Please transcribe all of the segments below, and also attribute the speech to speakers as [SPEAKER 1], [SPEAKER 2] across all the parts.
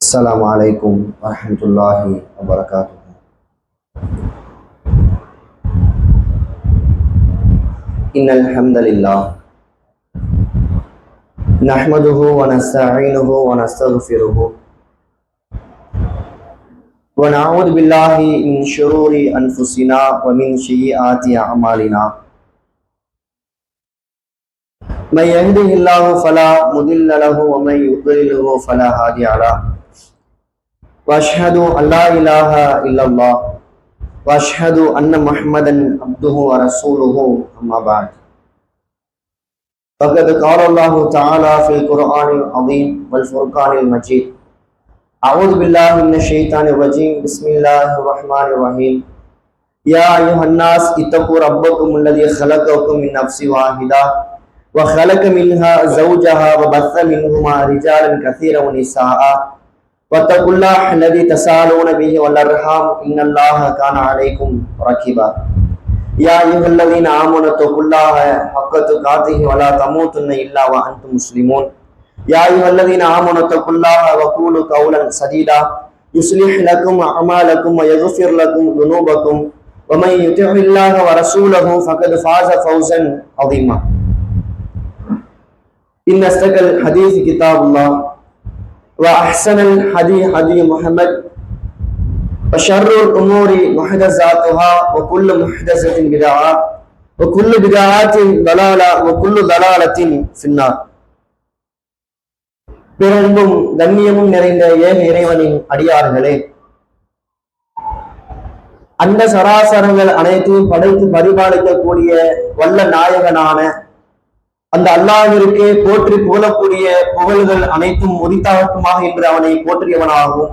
[SPEAKER 1] السلام عليكم ورحمة الله وبركاته. إن الحمد لله نحمده ونستعينه ونستغفره ونعوذ بالله من شرور أنفسنا ومن سيئات أعمالنا. من يهده الله فلا مضل له ومن يضلله فلا هادي له. واشهد ان لا اله الا الله واشهد ان محمدا عبده ورسوله اما بعد. فقد قال الله تعالى في القرآن العظيم والفرقان المجيد: اعوذ بالله من الشيطان الرجيم بسم الله الرحمن الرحيم. يا ايها الناس اتقوا ربكم الذي خلقكم من نفس واحده وخلق منها زوجها وبث منهما رجالا كثيرا ونساء واتقوا الله الذي تساءلون به والارحام ان الله كان عليكم رقيبا. يا ايها الذين امنوا اتقوا الله حق تقاته ولا تموتن الا وانتم مسلمون. يا ايها الذين امنوا اتقوا الله وقولوا قولا سديدا يصلح لكم اعمالكم ويغفر لكم ذنوبكم ومن يطع الله ورسوله فقد فاز فوزا عظيما. إن أصدق الحديث كتاب الله وأحسن الحديث حديث محمد وشر الأمور محدثاتها وكل محدثة بدعة وكل بدعة ضلالة وكل ضلالة في النار. பிறந்தும் கண்ணியமும் நிறைந்த ஏக இறைவனின் அடியார்களே, அந்த சராசரங்கள் அனைத்தையும் படைத்து பரிபாலிக்கக்கூடிய வல்ல நாயகனான அந்த அல்லாஹ்விற்கே போற்றி புகழக்கூடிய புகழ்கள் அனைத்தும் உரித்தாகட்டுமாக என்று அவனை போற்றியவனாகவும்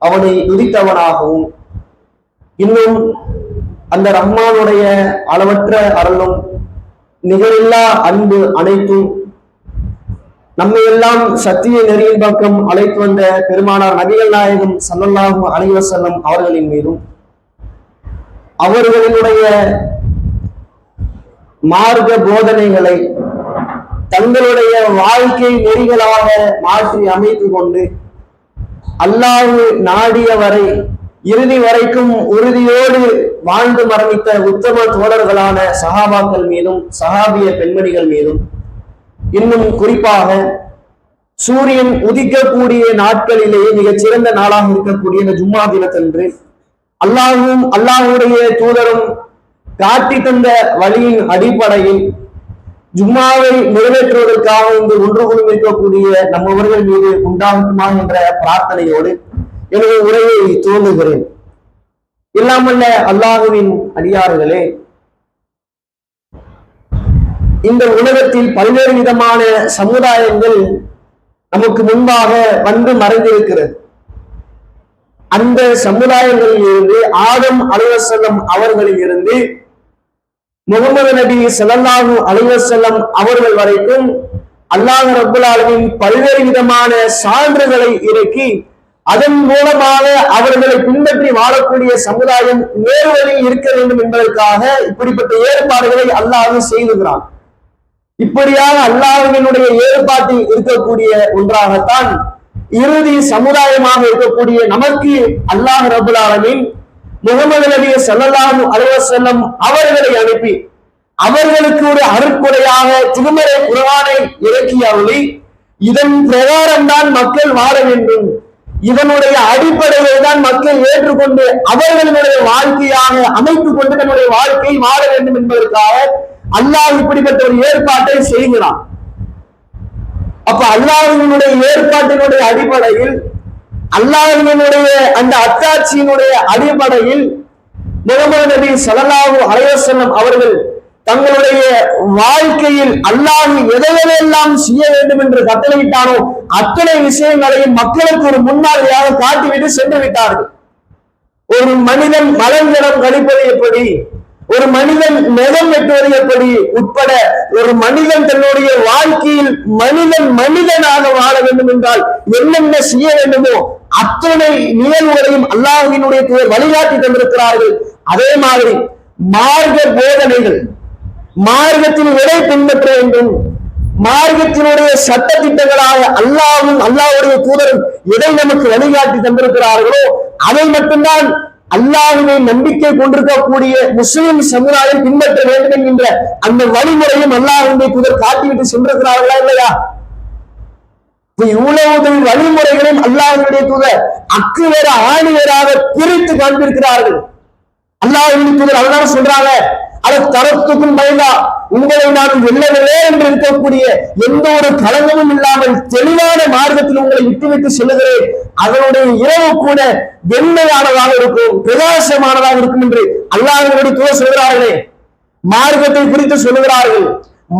[SPEAKER 1] அவனை துதித்தவனாகவும் இன்னும் அந்த ரஹ்மானுடைய அளவற்ற அருளும் நிகரில்லா அன்பு அனைத்தும் நம்மை எல்லாம் சத்திய நெறியின் பக்கம் அழைத்து வந்த பெருமானார் நபிகள் நாயகம் ஸல்லல்லாஹு அலைஹி வஸல்லம் அவர்களின் மீதும் அவர்களினுடைய மார்க்க போதனைகளை தங்களுடைய வாழ்க்கை நெறிகளாக மாற்றி அமைத்துக் கொண்டு அல்லாஹ் நாடிய வரை இறுதி வரைக்கும் உறுதியோடு வாழ்ந்து மரணித்த உத்தம தோழர்களான சஹாபாக்கள் மீதும் சஹாபிய பெண்மணிகள் மீதும் இன்னும் குறிப்பாக சூரியன் உதிக்கக்கூடிய நாட்களிலேயே மிகச் சிறந்த நாளாக இருக்கக்கூடிய இந்த ஜும்மா தினத்தன்று அல்லாஹும் அல்லாஹுடைய தூதரும் காட்டி தந்த வழியின் அடிப்படையில் ஜும்மாவை நிறைவேற்றுவதற்காக இங்கு ஒன்று குழும் இருக்கக்கூடிய நம்மவர்கள் மீது உண்டாகுமா என்ற பிரார்த்தனையோடு எனது உரையை துவங்குகிறேன். இல்லாமல்ல அல்லாஹுவின் அடியார்களே, இந்த உலகத்தில் பல்வேறு விதமான சமுதாயங்கள் நமக்கு முன்பாக வந்து மறைந்திருக்கிறது. அந்த சமுதாயங்களில் இருந்து ஆதம் அலைஹிஸ்ஸலாம் அவர்களில் இருந்து முகமது நபி ஸல்லல்லாஹு அலைஹி வஸல்லம் அவர்கள் வரைக்கும் அல்லாஹ் ரப்பல் ஆலமீன் பல்வேறு விதமான சான்றுகளை இறக்கி அதன் மூலமாக அவர்களை பின்பற்றி வாழக்கூடிய சமுதாயம் நேர்வழியில் இருக்க வேண்டும் என்பதற்காக இப்படிப்பட்ட ஏற்பாடுகளை அல்லாஹ் செய்துகிறான். இப்படியாக அல்லாஹ்வினுடைய ஏற்பாட்டில் இருக்கக்கூடிய ஒன்றாகத்தான் இறுதி சமுதாயமாக இருக்கக்கூடிய நமக்கு அல்லாஹ் ரப்பல் ஆலமீன் முகமது நபி ஸல்லல்லாஹு அலைஹி வஸல்லம் அவர்களை அனுப்பி அவர்களுக்கு ஒரு அருட்கொடையாக திருமறை குர்ஆனை இறக்கிய ஒளி, இதன் பிரகாரம் தான் மக்கள் வாழ வேண்டும், இதனுடைய அடிப்படையில் தான் மக்கள் ஏற்றுக்கொண்டு அவர்களுடைய வாழ்க்கையாக அமைத்துக் கொண்டு தன்னுடைய வாழ்க்கையை வாழ வேண்டும் என்பதற்காக அல்லாஹ் இப்படிப்பட்ட ஒரு ஏற்பாட்டை செய்கிறான். அப்ப அல்லாஹ்வினுடைய ஏற்பாட்டினுடைய அடிப்படையில் அல்லாஹ்வினுடைய அந்த அத்தாட்சியினுடைய அடிப்படையில் முகமது நபி ஸல்லல்லாஹு அலைஹி வஸல்லம் அவர்கள் தங்களுடைய வாழ்க்கையில் அல்லாஹ் எதையெல்லாம் செய்ய வேண்டும் என்று கட்டளையிட்டானோ அத்தனை விஷயங்களையும் மக்களுக்கு ஒரு முன்மாதிரியாக காட்டிவிட்டு சென்று விட்டார்கள். ஒரு மனிதன் மலஞ்சலம் கழிப்பது எப்படி, ஒரு மனிதன் நெகம் வெட்டுவது எப்படி உட்பட ஒரு மனிதன் தன்னுடைய வாழ்க்கையில் மனிதனாக வாழ வேண்டும் என்றால் என்னென்ன செய்ய வேண்டுமோ அத்தனை நிகழ்வுகளையும் அல்லாஹ்வினுடைய தூதர் வழிகாட்டி தந்திருக்கிறார்கள். அதே மாதிரி மார்க்க போதனைகள், மார்க்கத்தில் எதை பின்பற்ற வேண்டும், மார்க்கத்தினுடைய சட்ட திட்டங்களாக அல்லாஹ்வும் அல்லாஹ்வுடைய தூதரும் எதை நமக்கு வழிகாட்டி தந்திருக்கிறார்களோ அதை மட்டும்தான் அல்லாஹ்வை நம்பிக்கை கொண்டிருக்கக்கூடிய முஸ்லிம் சமுதாயம் பின்பற்ற வேண்டும் என்கின்ற அந்த வழிமுறையும் அல்லாஹ்வுடைய தூதர் காட்டிவிட்டு சென்றிருக்கிறார்களா இல்லையா? இவ்வளவு வழிமுறைகளும் அல்லாஹ்வுடைய தூதர் அக்கு வேற ஆணி வேறாக பிரித்து காண்பிருக்கிறார்கள். அல்லாஹ்வுடைய தூதர் அதனால சொல்றாங்க, அதை தரத்துக்கும் பயந்தா உங்களை நான் வெல்லவில்லை என்று இருக்கக்கூடிய எந்த ஒரு களங்கமும் இல்லாமல் தெளிவான மார்க்கத்தில் உங்களை விட்டுவிட்டு செல்லுகிறேன். அதனுடைய இரவு கூட வெண்மையானதாக இருக்கும், பிரகாசமானதாக இருக்கும் என்று அல்லாஹ்வுடைய தூதர் சொல்கிறார்களே. மார்க்கத்தை குறித்து சொல்லுகிறார்கள்,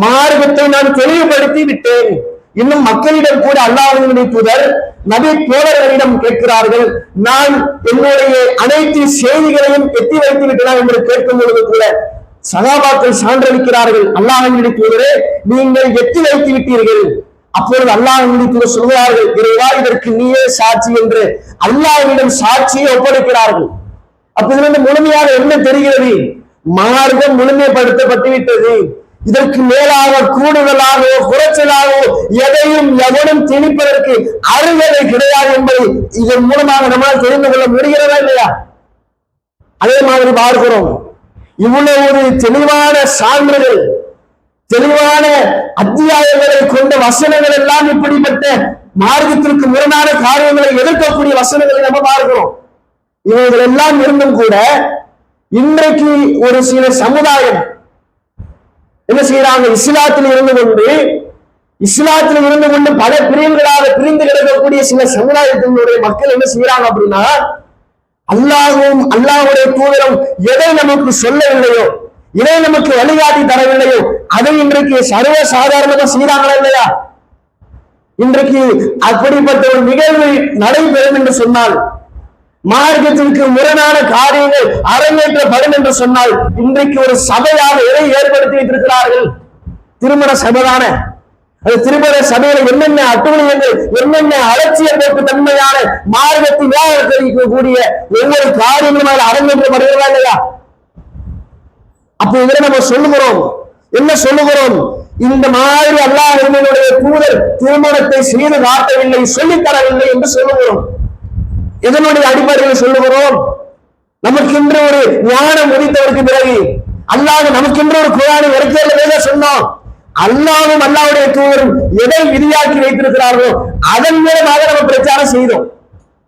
[SPEAKER 1] மார்க்கத்தை நான் தெளிவுபடுத்தி விட்டேன். இன்னும் மக்களிடம் கூட அல்லாஹ்வுடைய தூதர் நபி தோழர்களிடம் கேட்கிறார்கள், நான் என்னுடைய அனைத்து செய்திகளையும் எத்தி வைத்து விட்டேன் என்று கேட்கும் பொழுது கூட சகாபாக்கள் சான்றளிக்கிறார்கள், அல்லாஹ்வுடைய தூதரே நீங்கள் எத்தி வைத்து விட்டீர்கள். அப்பொழுது அல்லாஹ்வுடைய தூதர் சொல்கிறார்கள், இறைவா இதற்கு நீயே சாட்சி என்று அல்லாஹ்விடம் சாட்சியை ஒப்படைக்கிறார்கள். அப்ப இதிலிருந்து முழுமையாக என்ன தெரிகிறது? மார்க்கம் முழுமைப்படுத்தப்பட்டு விட்டது. இதற்கு மேலாக கூடுதலாகவோ குறைச்சலாகவோ எதையும் எவனும் திணிப்பதற்கு அருகதை கிடையாது என்பதை இதன் மூலமாக நம்மால் தெரிந்து கொள்ள முடிகிறதா இல்லையா? அதே மாதிரி பார்க்கிறோம், இவ்வளவு தெளிவான சான்றுகள், தெளிவான அத்தியாயங்களை கொண்ட வசனங்கள் எல்லாம் இப்படிப்பட்ட மார்க்கத்திற்கு முரணான காரியங்களை எதிர்க்கக்கூடிய வசனங்களை நம்ம பார்க்கிறோம். இவைகள் எல்லாம் இருந்தும் கூட இன்றைக்கு ஒரு சில சமுதாயம் என்ன செய்யறாங்க? இஸ்லாத்தில் இருந்து கொண்டு பல பிரிவுகளாக பிரிந்து கிடக்கக்கூடிய சில சமுதாயத்தினுடைய மக்கள் என்ன செய்யறாங்க அப்படின்னா, அல்லாஹ்வும் அல்லாஹ்வுடைய தூதரும் எதை நமக்கு சொல்லவில்லையோ, எதை நமக்கு வழிகாட்டி தரவில்லையோ அதை இன்றைக்கு சர்வ சாதாரணமாக செய்யறாங்களா இல்லையா? இன்றைக்கு அப்படிப்பட்ட ஒரு நிகழ்வு நடைபெறும் என்று சொன்னால், மார்க்கத்திற்கு முரணான காரியங்கள் அரங்கேற்றப்படும் என்று சொன்னால், இன்றைக்கு ஒரு சபையாக எதை ஏற்படுத்தி வைத்திருக்கிறார்கள்? திருமண சபைதான. அது திருமண சபையில என்னென்ன அட்டுவணியங்கள், என்னென்ன அலட்சிய போக்கு தன்மையான மார்க்கத்தை நிராகரிக்கக்கூடிய ஒவ்வொரு காரியங்களும் அதில் அரங்கேற்றப்படுகிறதா இல்லையா? அப்ப இதை நம்ம சொல்லுகிறோம், என்ன சொல்லுகிறோம்? இந்த மாதிரி அல்லாஹ்வுடைய தூதர் திருமணத்தை செய்து காட்டவில்லை, சொல்லித்தரவில்லை என்று சொல்லுகிறோம். இதனுடைய அடிப்படையில் சொல்லுகிறோம், நமக்கென்று ஒரு ஞானம் உதித்தவருக்கு பிறகு அல்லாஹ் நமக்கென்று ஒரு குர்ஆனை இறக்கியதை சொன்னோம். அல்லாஹ்வும் அல்லாஹ்வுடைய தூதரும் எதை விதியாக்கி வைத்திருக்கிறார்களோ அதன் மூலமாக நம்ம பிரச்சாரம் செய்தோம்.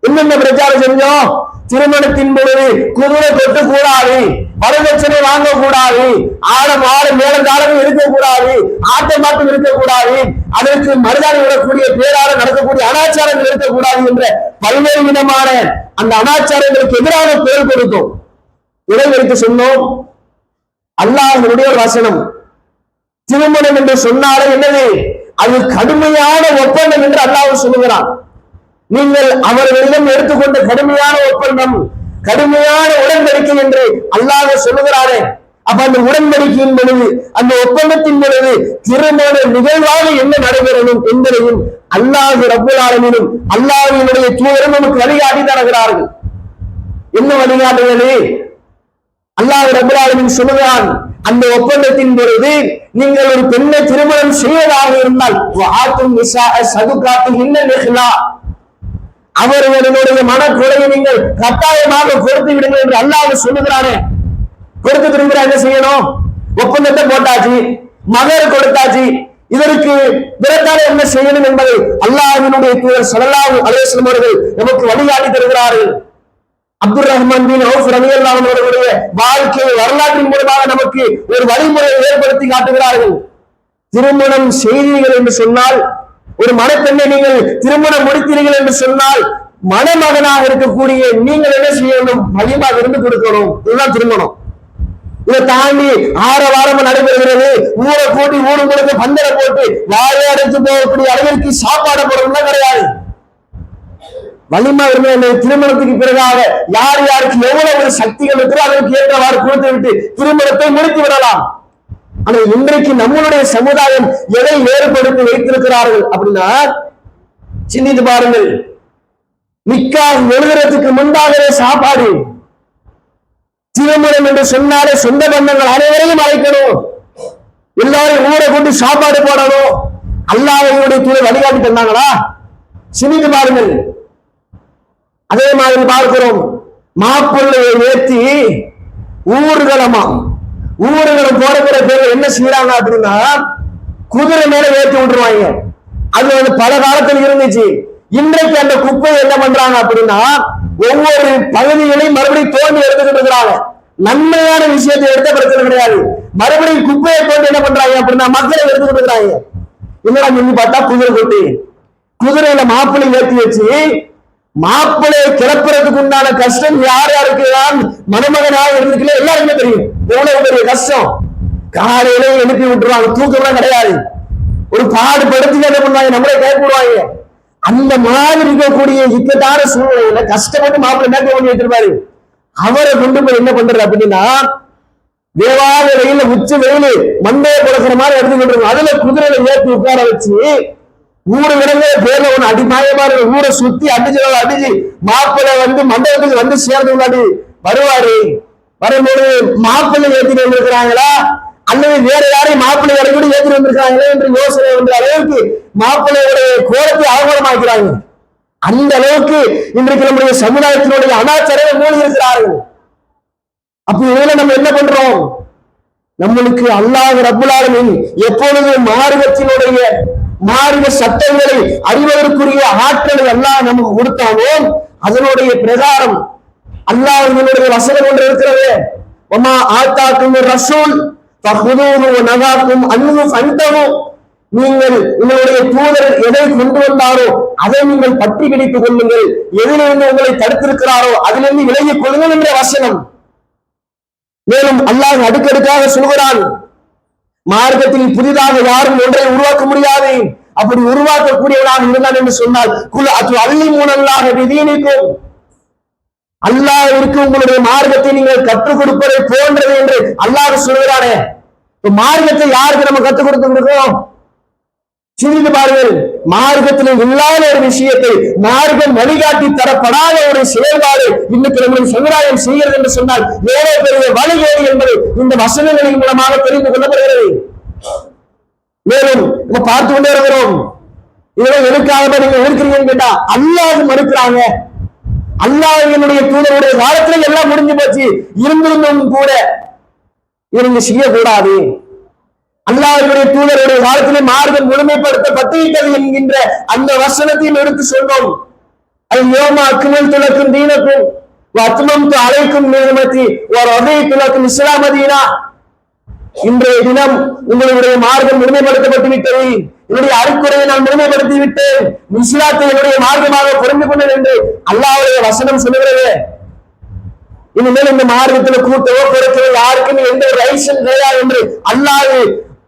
[SPEAKER 1] என்னென்ன பிரச்சாரம் செஞ்சோம்? திருமணத்தின் பொழுது குதிரை கொட்டு கூடாது, வரதட்சணை வாங்கக்கூடாது, மேலங்காலம் இருக்கக்கூடாது, ஆட்டம் இருக்கக்கூடாது, அதற்கு மறுதாணி விடக்கூடிய பேரால நடக்கக்கூடிய அனாச்சாரங்கள் இருக்கக்கூடாது என்ற பல்வேறு விதமான அந்த அனாச்சாரங்களுக்கு எதிராக பேர் கொடுத்தோம். இதை வைத்து சொன்னோம், அல்லாஹ்வுடைய வசனம் திருமணம் என்று சொன்னாலே என்னது? அது கடுமையான ஒப்பந்தம் என்று அல்லாஹ் சொல்லுகிறான். நீங்கள் அவர்களிடம் எடுத்துக்கொண்ட கடுமையான ஒப்பந்தம், கடுமையான உடன்படிக்கை என்று அல்லாஹ் சொல்லுகிறாரே. அப்ப அந்த உடன்படிக்கையின் பொழுது, அந்த ஒப்பந்தத்தின் பொழுது திருமண நிகழ்வாக என்ன நடைபெறணும் என்பதையும் அல்லாஹ் ரப்பல் ஆலமீனும் அல்லாஹ்வினுடைய தூதரும் நமக்கு வழிகாட்டி தருகிறார்கள். என்ன வழிகாட்டுகளே? அல்லாஹ் ரப்பல் ஆலமீன் சொல்லுகிறான், அந்த ஒப்பந்தத்தின் பொழுது நீங்கள் ஒரு பெண்ணை திருமணம் செய்வதாக இருந்தால் அவர்களுடைய மனக்குறையை நீங்கள் கட்டாயமாக கொடுத்து விடுங்கள் என்று அல்லாஹ் சொல்லுகிறானே. கொடுத்து திரும்ப என்ன செய்யணும்? ஒப்பந்தத்தை போட்டாச்சு, மகர் கொடுத்தாச்சு, இதற்கு பிறத்தால என்ன செய்யணும் என்பதை அல்லாஹ்வினுடைய தூதர் ஸல்லல்லாஹு அலைஹி வஸல்லம் அவர்கள் நமக்கு வழிகாட்டி தருகிறார்கள். அப்துல் ரஹ்மான் பின் அவுஃப் ரலியல்லாஹு அன்ஹு அவர்களுடைய வாழ்க்கை வரலாற்றின் மூலமாக நமக்கு ஒரு வழிமுறையை ஏற்படுத்தி காட்டுகிறார்கள். திருமணம் செய்தீர்கள் என்று சொன்னால், ஒரு மணப்பெண்ணை நீங்கள் திருமணம் முடித்தீர்கள் என்று சொன்னால், மணமகனாக இருக்கக்கூடிய நீங்கள் என்ன செய்யணும்? மகிமா விருந்து கொடுக்கணும். இதுதான் திருமணம். இதை தாண்டி ஆரவாரமா நடைபெறுகிறது. ஊரை கூட்டி ஊரு முழுக்க பந்தரை போட்டு வாயை அடைத்து போகக்கூடிய அளவிற்கு சாப்பாடு போடணும்லாம் கிடையாது. வலிமா இருந்த திருமணத்துக்கு பிறகாக யார் யாருக்கு எவ்வளவு ஒரு சக்திகள் இருக்கிறோ அதற்கு ஏற்றவாறு கொடுத்து விட்டு திருமணத்தை முடித்து விடலாம். ஆனா இன்றைக்கு நம்மளுடைய சமுதாயம் எதை ஏற்படுத்தி வைத்திருக்கிறார்கள் அப்படின்னா, சிந்தித்து பாருங்கள். நிக்காஹ் எழுதுறதுக்கு முன்பாகவே சாப்பாடு. திருமணம் என்று சொன்னாலே சொந்த பந்தங்கள் அனைவரையும் அழைக்கணும், எல்லாரும் ஊரை கொண்டு சாப்பாடு போடணும், அல்லாஹ்வுடைய தூதர் வழிகாட்டி தந்தாங்களா? சிந்தித்து பாருங்கள். அதே மாதிரி பார்க்கிறோம், மாப்பிள்ளையை ஏற்றி ஊர்வலம் போடுகிற பேர் என்ன செய்யறாங்க அப்படின்னா, குதிரை மேல ஏற்றி விட்டுருவாங்க. அது வந்து பல காலத்தில் இருந்துச்சு. இன்றைக்கு அந்த குப்பையை என்ன பண்றாங்க அப்படின்னா, ஒவ்வொரு பகுதிகளையும் மறுபடியும் தோண்டி எடுத்துக்கிட்டு இருக்கிறாங்க. நன்மையான விஷயத்தை எடுத்த பிரச்சனை கிடையாது. மறுபடியும் குப்பையை தோண்டி என்ன பண்றாங்க அப்படின்னா, மக்களை எடுத்துக்கிட்டு இருக்கிறாங்க. என்னடா சொல்லி பார்த்தா குதிரை கொட்டி, குதிரையில மாப்பிள்ளை ஏற்றி வச்சு மாப்பிள்ளையை கிளப்புறதுக்கு உண்டான கஷ்டம் யார் யாருக்கு மணமகனாக இருந்துக்கல எல்லாருக்குமே தெரியும். எவ்வளவு பெரிய கஷ்டம். காலையில எழுப்பி விட்டுருவாங்க, தூக்கம்லாம் கிடையாது. ஒரு பாடுபடுத்தி என்ன பண்ணுவாங்க, நம்மளே கேட்படுவாங்க. அந்த மாதிரி இருக்கக்கூடிய இக்கட்டான சூழ்நிலையில கஷ்டப்பட்டு மாப்பிள்ளை மேற்க பண்ணி வச்சிருப்பாரு. அவரை கொண்டு போய் என்ன பண்றது அப்படின்னா, தேவாத வெயில உச்சி வெயிலு மண்டையை கொடுக்கிற மாதிரி எடுத்துக்கிட்டு அதுல குதிரையில ஏற்றி உட்கார வச்சு ஊரு விடங்க பேர்ல ஒண்ணு அடிமாயமா ஊரை சுத்தி அடிச்சு மாப்பிள்ளை வந்து மண்டபத்துக்கு வந்து சேர்ந்து முன்னாடி வருவாரு. வரும்போது மாப்பிள்ளை ஏற்றிட்டு வந்திருக்கிறாங்களா அல்லது வேற யாரையும் மாப்பிள்ளை வரை கூட ஏற்றிட்டு வந்திருக்காங்களே என்று யோசனை என்ற அளவுக்கு மாப்பிள்ளையுடைய கோலத்தை ஆவணமாக்கிறாங்க. அந்த அளவுக்கு இன்றைக்கு நம்முடைய சமுதாயத்தினுடைய அனாச்சாரத்தை மூழ்கி இருக்கிறார்கள். அப்ப இதுல நம்ம என்ன பண்றோம்? நம்மளுக்கு அல்லாஹ் ரப்புல் ஆலமீன் எப்பொழுது மார்க்கத்தினுடைய மார்க்க சட்டங்களை அறிவதற்குரிய ஆற்றலை அல்லாஹ் நமக்கு கொடுத்தானோ அதனுடைய பிரகாரம் அல்லாஹ்வினுடைய வசனம் ஒன்று இருக்கிறது. வமா ஆத்தாக்கும் ரசூல் ஃபஹுதூஹு வ நஹாக்கும் அன்ஹு ஃபன்தஹு. நீங்கள் உங்களுடைய தூதர் எதை கொண்டு வந்தாரோ அதை நீங்கள் பற்றி பிடித்துக் கொள்ளுங்கள், எதிலிருந்து உங்களை தடுத்திருக்கிறாரோ அதிலிருந்து விலகிக் கொள்ளுங்கள் என்ற வசனம். மேலும் அல்லாஹ் அடுக்கடுக்காக சொல்கிறான், மார்க்கத்தில் புதிதாக யாரும் ஒன்றை உருவாக்க முடியாது. அப்படி உருவாக்கக்கூடியவனாக இருந்தான் என்று சொன்னால் குல் அல்லிமூனல்லாஹ பிதீனிக்கும், அல்லாஹ்விற்கு உங்களுடைய மார்க்கத்தை நீங்கள் கற்றுக் கொடுப்பதை போன்றது என்று அல்லாஹ் சொல்கிறானே. மார்க்கத்தை யாருக்கு நம்ம கற்றுக் கொடுத்துருக்கோம்? சிந்தித்து பாருங்கள். மார்க்கத்தில் இல்லாத ஒரு விஷயத்தை மார்க்கம் வழிகாட்டி தரப்படாத ஒரு செயல்பாடு இன்னைக்கு நம்முடைய சமுதாயம் செய்கிறது என்று சொன்னால் எவ்வளவு பெரிய வழிகேடு என்பது இந்த வசனங்களின் மூலமாக தெரிந்து கொள்ளப்படுகிறது. மேலும் நம்ம பார்த்து கொண்டே இருக்கிறோம். இதெல்லாம் எதுக்காக நீங்க இருக்கிறீங்கன்னு கேட்டா அல்லாஹ் மறுக்கிறாங்க. அல்லாஹ்வினுடைய தூதருடைய காலத்துல எல்லாம் முடிஞ்சு போச்சு, இருந்திருந்தும் கூட இதை நீங்க செய்யக்கூடாது. அல்லாஹ்வுடைய தூதருடைய காலத்திலே மார்க்கம் முழுமைப்படுத்தப்பட்டிருக்கிறது என்கின்ற அந்த வசனத்தையும் எடுத்து சொன்னோம். அல்யௌம அக்மல்து லக்கும் தீனக்கும் வ அத்மம்து அலைக்கும் நிஅமதி வ ரதீது லக்கும் இஸ்லாம தீனா. இன்றைய தினம் உங்களுடைய மார்க்கம் முழுமைப்படுத்தப்பட்டு விட்டது, என்னுடைய அருக்குறையை நான் முழுமைப்படுத்தி விட்டேன், இஸ்லாத்தை என்னுடைய மார்க்கமாக புரிந்து கொண்டேன் என்று அல்லாஹ்வுடைய வசனம் சொல்லுகிறது. இனிமேல் இந்த மார்க்கத்துல கூட்டவோ குறைக்கவோ யாருக்கும் எந்த ஒரு ரைசன் கிடையாது என்று அல்லாஹ்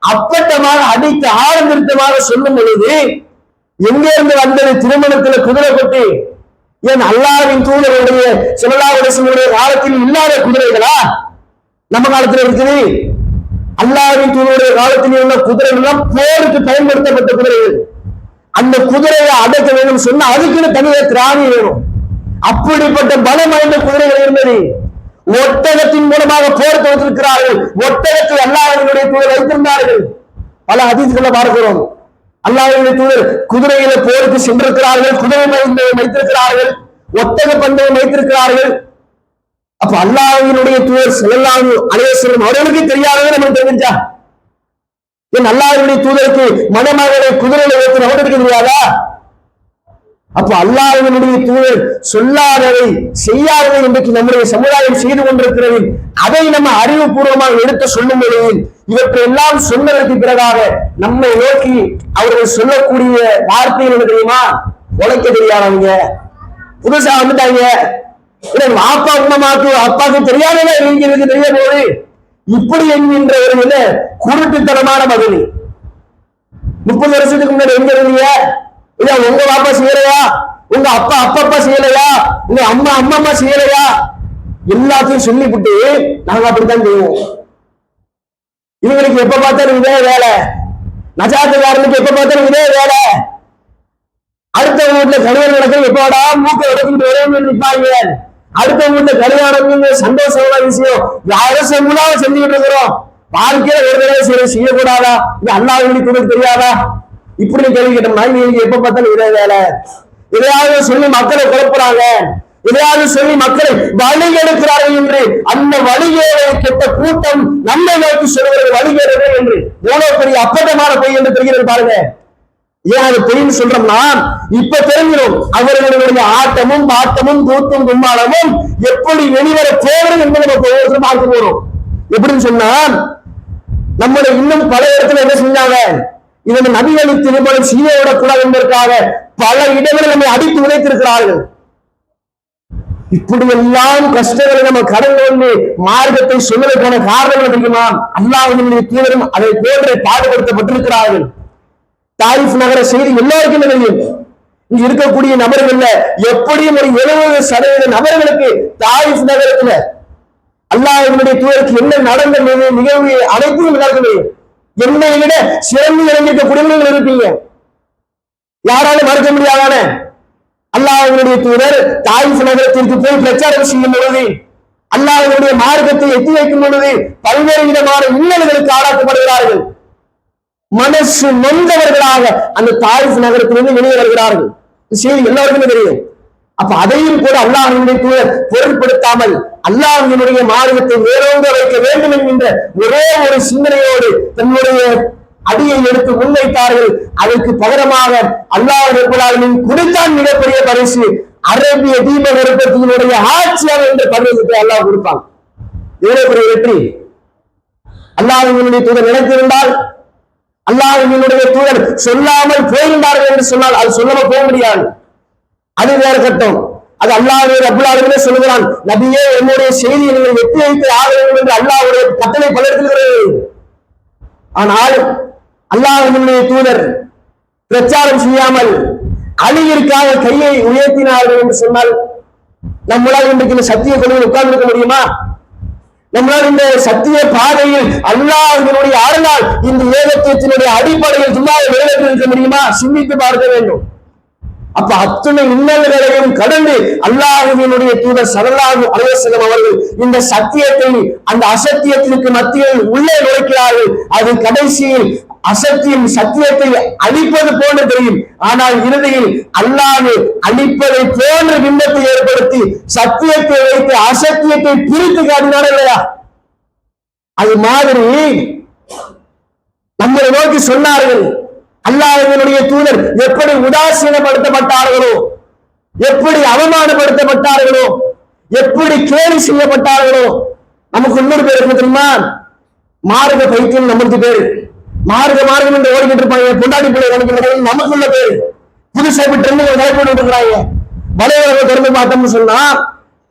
[SPEAKER 1] அப்பட்டமாக அடித்து ஆரம்பித்தமாக சொல்லும் பொழுது எங்கே இருந்து வந்தது? திருமணத்துல குதிரை கொட்டி. ஏன் அல்லாஹ்வின் தூதருடைய ஸல்லல்லாஹு அலைஹி வஸல்லம் காலத்தில் இல்லாத குதிரைகளா நம்ம காலத்துல இருக்குது? அல்லாஹ்வின் தூதருடைய காலத்தில் உள்ள குதிரைகள் எல்லாம் போருக்கு பயன்படுத்தப்பட்ட குதிரைகள். அந்த குதிரையை அடக்க வேண்டும் சொன்னா அதுக்குன்னு தனியாக திராணி வேணும். அப்படிப்பட்ட பலம் வாய்ந்த குதிரைகள் இருந்தது. ஒட்டகத்தின் மூலமாக போர் தொடுத்திருக்கிறார்கள். ஒட்டகத்தை அல்லாஹ்வினுடைய தூதர் வைத்திருந்தார்கள். பல ஹதீஸ்களை பார்க்கிறோம். அல்லாஹ்வினுடைய தூதர் குதிரையில போருக்கு சென்றிருக்கிறார்கள், குதிரை பந்தயம் வைத்திருக்கிறார்கள், ஒட்டக பந்தயம் வைத்திருக்கிறார்கள். அப்ப அல்லாஹ்வினுடைய தூதர் ஸல்லல்லாஹு அலைஹி வஸல்லம் அவர்களுக்கு தெரியாதது நமக்கு தெரிஞ்சா? ஏன் அல்லாஹ்வினுடைய தூதருக்கு மணமகளை குதிரையில வைத்து அவருக்கு தெரியாதா? அப்ப அல்லாஹ்வினுடைய தூதர் சொல்லாததை செய்யாததை இன்றைக்கு நம்முடைய சமுதாயம் செய்து கொண்டிருக்கிறது. அதை நம்ம அறிவுபூர்வமாக எடுத்து சொல்லும் பொழுது இவற்றை எல்லாம் சொன்னதற்கு பிறகாக நம்மை நோக்கி அவர்கள் சொல்லக்கூடிய வார்த்தைகள் தெரியுமா? உழைக்க தெரியாதவங்க, புதுசா வந்துட்டாங்க, அப்பா அம்மாக்கு அப்பாவுக்கு தெரியாதவே நீங்களுக்கு தெரிய போது இப்படி என்கின்ற ஒரு குருட்டுத்தனமான மகனி. 30 வருஷத்துக்கு முன்னாடி எங்க இருந்தீங்க? இல்ல உங்க பாப்பா செய்யலையா? உங்க அப்பா அப்பா செய்யலையா? உங்க அம்மா அம்மா செய்யலையா? எல்லாத்தையும் சொல்லிவிட்டு நாங்க அப்படித்தான் செய்வோம். இவங்களுக்கு எப்ப பார்த்தாலும் இதே வேலை, நஜாத்துக்காரனுக்கு எப்ப பார்த்தாலும் இதே வேலை. அடுத்த வீட்டுல கல்யாணம் நடக்கும், எப்படா மூக்க எடுத்துக்கிட்டு வரணும்னு நிற்பாங்க. அடுத்த வீட்டுல கல்யாணம் சந்தோஷமான விஷயம், யாரும் மூலாக செஞ்சுக்கிட்டு இருக்கிறோம். வாழ்க்கையில ஒரு தடவை செய்யக்கூடாதா? இது அல்லாஹ்வுக்கு தெரியாதா? இப்படி கேள்வி கேட்டோம்னா நீங்க எப்ப பார்த்தாலும் இதே வேலை, எதையாவது சொல்லி மக்களை குழப்புறாங்க, எதையாவது சொல்லி மக்களை வழி எடுக்கிறார்கள் என்று அந்த வழிகேடு கெட்ட கூட்டம் நம்மை நோக்கி சொல்கிறது வழிகேடுகள் என்று எவ்வளவு பெரிய அப்பட்டமான பொய் என்று தெரிகிறது பாருங்க. ஏன் அது பொய்ன்னு சொல்றோம்னா இப்ப தெரிஞ்சிடும் அவர்களுடைய ஆட்டமும் பாட்டமும் கூத்தும் கும்மாளமும் எப்படி வெளிவர போகிறது என்று நம்ம ஒவ்வொருத்தரும் பார்க்க போறோம். எப்படின்னு சொன்னா நம்மளை இன்னும் பல இடத்துல என்ன செஞ்சாங்க, இதனை நபிகளின் திருமணம் செய்ய விடக்கூடாது என்பதற்காக பல இடங்களில் நம்மை அடித்து உதைத்திருக்கிறார்கள். இப்படி எல்லாம் கஷ்டங்களை நம்ம கடந்து வந்து மார்க்கத்தை சொல்வதற்கான காரணங்கள் தெரியுமா? அல்லாஹ்வினுடைய தூதரும் அதை போன்று பாடுபடுத்தப்பட்டிருக்கிறார்கள். தாயிஃப் நகர செய்தி எல்லாருக்கும் தெரியும். இங்க இருக்கக்கூடிய நபர்கள் எப்படியும் ஒரு 70% நபர்களுக்கு தாயிஃப் நகரத்துல அல்லாஹ்வினுடைய தூதருக்கு என்ன நடந்த நிகழ்வு அனைத்தும் நடக்குது. என்னை விட சிறந்து இறங்கியிருக்கக்கூடியவர்கள் இருப்பீங்க, யாராலும் மறுக்க முடியாதான. அல்லாஹ்வினுடைய தூதர் தாயிஃப் நகரத்திற்கு போய் பிரச்சாரம் செய்யும் பொழுது, அல்லாஹ்வினுடைய மார்க்கத்தை எத்தி வைக்கும் பொழுது பல்வேறு விதமான இன்னல்களுக்கு ஆளாக்கப்படுகிறார்கள். மனசு நொந்தவர்களாக அந்த தாயிஃப் நகரத்திலிருந்து வெளியே வருகிறார்கள். செய்தி எல்லாருக்குமே தெரியும். அப்ப அதையும் கூட அல்லாஹ்வினுடைய தூதர் பொருட்படுத்தாமல் அல்லாஹ்வினுடைய மார்க்கத்தை வேறோங்க வைக்க வேண்டும் என்கின்ற ஒரே ஒரு சிந்தனையோடு தன்னுடைய அடியை எடுத்து முன்வைத்தார்கள். அதற்கு பகரமாக அல்லாஹ் ரப்பல் ஆலமீன் கொடுத்தான் மிகப்பெரிய பரிசு, அரேபிய தீபகற்பத்தினுடைய ஆட்சியாளர் என்ற பரிசத்தை அல்லாஹ் கொடுப்பான். எவ்வளவு பெரிய வெற்றி! அல்லாஹ்வினுடைய தூதர் நினைத்திருந்தால், அல்லாஹ்வினுடைய தூதர் சொல்லாமல் போகின்றார்கள் என்று சொன்னால் அது சொல்லாம போக முடியாது. அது வேற கட்டம். அது அல்லாஹ் ரப்பல் ஆலமீன் சொல்லுகிறான், நபியே என்னுடைய செய்தியை நீங்கள் எத்தி வைத்து ஆக வேண்டும் என்று அல்லாஹ்வுடைய கட்டளை பலர்த்துகிறது. ஆனால் அல்லாஹ்வினுடைய தூதர் பிரச்சாரம் செய்யாமல் அலியிற்காக கையை உயர்த்தினார்கள் என்று சொன்னால் நம்மளால் இன்றைக்கு இந்த சத்திய கொள்கையில் உட்கார்ந்து இருக்க முடியுமா? நம்மளால் இந்த சத்திய பாதையில் அல்லாஹ்வினுடைய அருளால் இந்த ஏகத்துவத்தினுடைய அடிப்படையில் சும்மாவை நிறைவேற்றி இருக்க முடியுமா? சிந்தித்து பார்க்க வேண்டும். அப்ப அத்துணை இன்னல்களையும் கடந்து அல்லாஹ்வினுடைய தூதர் ஸல்லல்லாஹு அலைஹி வஸல்லம் அவர்கள் இந்த சத்தியத்தை அந்த அசத்தியத்திற்கு மத்தியில் உள்ளே நுழைக்கிறார்கள். அது கடைசியில் அசத்தியம் சத்தியத்தை அழிப்பது போன்று தெரியும். ஆனால் இறுதியில் அல்லாஹ் அழிப்பதை போன்ற பிம்பத்தை ஏற்படுத்தி சத்தியத்தை வைத்து அசத்தியத்தை பிரித்து காட்டினார் இல்லையா? அது மாதிரி நம்மளை நோக்கி சொன்னார்கள். அல்லாஹ்வினுடைய தூதர் எப்படி உதாசீனப்படுத்தப்பட்டார்களோ, எப்படி அவமானப்படுத்தப்பட்டார்களோ, எப்படி கேலி செய்யப்பட்டார்களோ. நமக்கு இன்னொரு பேர் என்ன தெரியுமா? மார்க்க பைத்தியம். நமக்கு பேரு மார்க்கம் என்று ஓடிக்கிட்டு இருப்பாங்க. பொண்டாடி பிள்ளை நினைக்கிறது நமக்குள்ள பேரு. புதுசா ட்ரெண்டிங் போட்டு இருக்கிறாங்க. வலைவரவை திறந்து பார்த்தோம்னு சொன்னா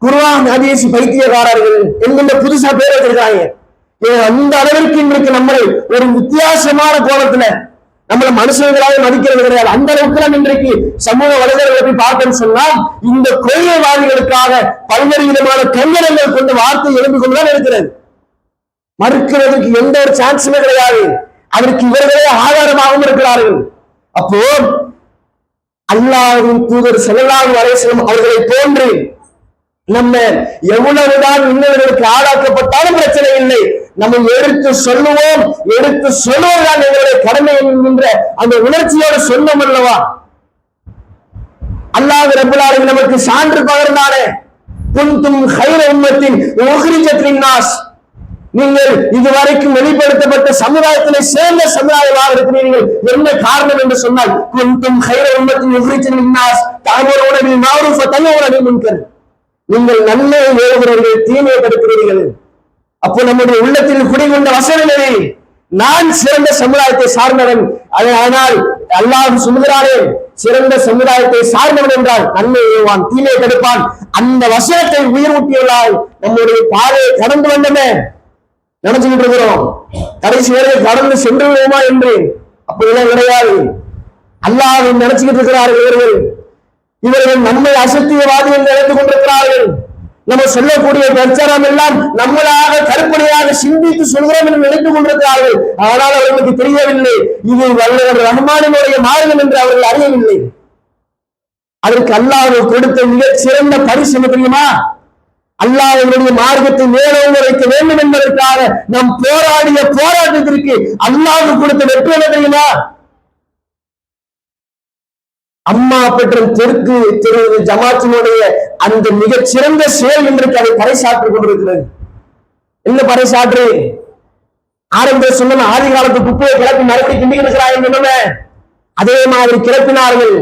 [SPEAKER 1] குர்ஆன் ஹதீஸ் பைத்தியக்காரர்கள் என்கின்ற புதுசா பேர் வச்சிருக்காங்க. அந்த அளவிற்கு இன்றைக்கு நம்மளை ஒரு வித்தியாசமான கோணத்துல நம்மள மனுஷங்களாக மதிக்கிறது கிடையாது. அந்த அளவுக்கு இன்றைக்கு சமூக வலைதளங்களை போய் பார்த்தோம்னு சொன்னா இந்த கொள்கைவாதிகளுக்காக பல்வேறு விதமான கங்கணங்கள் கொண்ட வார்த்தை எழுந்து கொண்டுதான் இருக்கிறது. மறுக்கிறதுக்கு எந்த ஒரு சான்ஸுமே கிடையாது. அதற்கு இவர்களே ஆதாரமாகவும் இருக்கிறார்கள். அப்போ அல்லாஹ்வின் தூதர் ஸல்லல்லாஹு அலைஹி வஸல்லம் அவர்களை போன்று நம்ம எவ்வளவுதான் இன்னவர்களுக்கு ஆளாக்கப்பட்டாலும் பிரச்சனை இல்லை, நம்ம எடுத்து சொல்லுவோம், எடுத்து சொல்லுவதுதான் எங்களுடைய கடமை என்கின்ற அந்த உணர்ச்சியோடு சொன்னோம் அல்லவா? அல்லாஹ் ரப்பல் ஆலமீன் நமக்கு சான்று பகர்ந்தானே, குன்தும் கைர உம்மத்தின் உக்ரிஜத் லின்னாஸ், நீங்கள் இதுவரைக்கும் வெளிப்படுத்தப்பட்ட சமுதாயத்திலே சேர்ந்த சமுதாயமாக இருக்கிறீர்கள். என்ன காரணம் என்று சொன்னால் குன்தும் கைர உம்மத்தின் உக்ரிஜத் லின்னாஸ் தஅமுருன பில் மஅரூஃப் வ தன்ஹவுன அனில் முன்கர், நீங்கள் நன்மையை ஏவுகிறீர்கள், தீமையை தடுக்கிறீர்கள். அப்போ நம்முடைய உள்ளத்தில் குடிகொண்ட வசனங்களே, நான் சிறந்த சமுதாயத்தை சார்ந்தவன். ஆனால் அல்லாஹ் சொல்கிறானே, சிறந்த சமுதாயத்தை சார்ந்தவன் என்றால் நன்மை ஏவான், தீமையை தடுப்பான். அந்த வசனத்தை உயிர் ஊட்டியுள்ளால் நம்முடைய பாதையை கடந்து வந்தமே நினைச்சுக்கிட்டு இருக்கிறோம். கடைசி வரை கடந்து சென்று விடுவோமா என்று அப்படியெல்லாம் கிடையாது. அல்லாஹ் நினைச்சுக்கிட்டு இருக்கிறார்கள். இவர்கள் நம்மை அசத்தியவாதி என்று நினைத்து கொண்டிருக்கிறார்கள். நம்ம சொல்லக்கூடிய பிரச்சாரம் எல்லாம் நம்மளாக கற்பனையாக சிந்தித்து சொல்கிறோம் என்று நினைத்துக் கொண்டிருக்கிறார்கள். ஆனால் அவர்களுக்கு தெரியவில்லை இது வல்லவர் ரஹ்மானினுடைய மார்க்கம் என்று அவர்கள் அறியவில்லை. அதற்கு அல்லாஹ் கொடுத்த மிகச் சிறந்த பரிசு என்ன தெரியுமா? அல்லாஹ்வுடைய மார்க்கத்தை மேலோங்க வைக்க வேண்டும் என்பதற்காக நாம் போராடிய போராட்டத்திற்கு அல்லாஹ் கொடுத்த வெற்றி என்ன தெரியுமா? அம்மா பெற்ற தெற்கு திரு ஜமாத்தினுடைய அந்த மிகச் சிறந்த செயல் இன்றைக்கு அதை பறைசாற்றிக் கொண்டிருக்கிறது. என்ன பறைசாற்று? ஆரம்ப சொன்ன ஆதி காலத்து குப்பையை கிளப்பி மறுபடி கிண்டிக்கிறாங்க சொன்ன அதே மாதிரி கிளப்பினார்கள்.